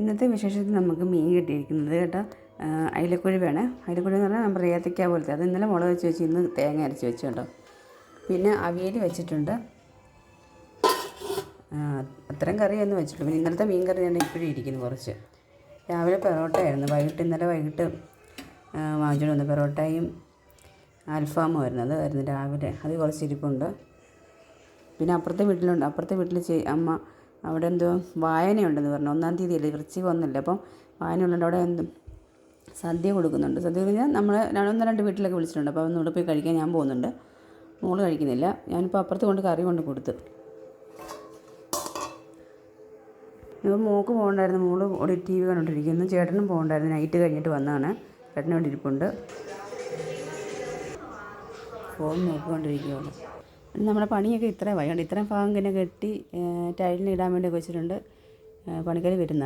ഇന്നത്തെ വിശേഷത്തിൽ നമുക്ക് മീൻ കിട്ടിയിരിക്കുന്നത് കേട്ടോ. അയിലക്കുഴി എന്ന് പറഞ്ഞാൽ നമ്മുടെ ഏത്തയ്ക്ക പോലത്തെ. അത് ഇന്നലെ മുളക് വെച്ച് ഇന്ന് തേങ്ങ അരച്ച് വെച്ചു കേട്ടോ. പിന്നെ അവിയൽ വെച്ചിട്ടുണ്ട്. അത്രയും കറിയൊന്നും വെച്ചിട്ടുണ്ട്. പിന്നെ ഇന്നലത്തെ മീൻ കറിയാണ് ഇപ്പോഴും ഇരിക്കുന്നു കുറച്ച്. രാവിലെ പെറോട്ടയായിരുന്നു. ഇന്നലെ വൈകിട്ട് വാങ്ങിച്ചുകൊണ്ട് വന്ന പെറോട്ടയും അൽഫാമും ആയിരുന്നു. അതായിരുന്നു രാവിലെ. അത് കുറച്ച് ഇരിപ്പുണ്ട്. പിന്നെ അപ്പുറത്തെ വീട്ടിൽ അമ്മ അവിടെ എന്തോ വായനയുണ്ടെന്ന് പറഞ്ഞു. 1-ാം തീയതിയല്ലേ, വൃശ്ചികം 1 അപ്പം വായനയുണ്ട്. അവിടെ സദ്യ കൊടുക്കുന്നുണ്ട്. സദ്യ കഴിഞ്ഞാൽ നമ്മൾ 1-2 വീട്ടിലൊക്കെ വിളിച്ചിട്ടുണ്ട്. അപ്പോൾ ഒന്നുകൂടെ പോയി കഴിക്കാൻ ഞാൻ പോകുന്നുണ്ട്. മോള് കഴിക്കുന്നില്ല. ഞാനിപ്പോൾ അപ്പുറത്ത് കറി കൊണ്ട് കൊടുത്തു. ഇപ്പോൾ മോൾക്ക് പോകണ്ടായിരുന്നു. മോള് ഇവിടെ TV കണ്ടുകൊണ്ടിരിക്കുന്നു. ചേട്ടനും പോകണ്ടായിരുന്നു. നൈറ്റ് കഴിഞ്ഞിട്ട് വന്നതാണ്. ചേട്ടനും ഇവിടെ ഇരിപ്പുണ്ട്. ഫോൺ നോക്കിക്കൊണ്ടിരിക്കുകയാണ്. നമ്മുടെ പണിയൊക്കെ ഇത്രയും ഭാഗം കെട്ടി ടൈലിന് ഇടാൻ വേണ്ടി വെച്ചിട്ടുണ്ട്. പണിക്കാർ വരുന്നതാണ്.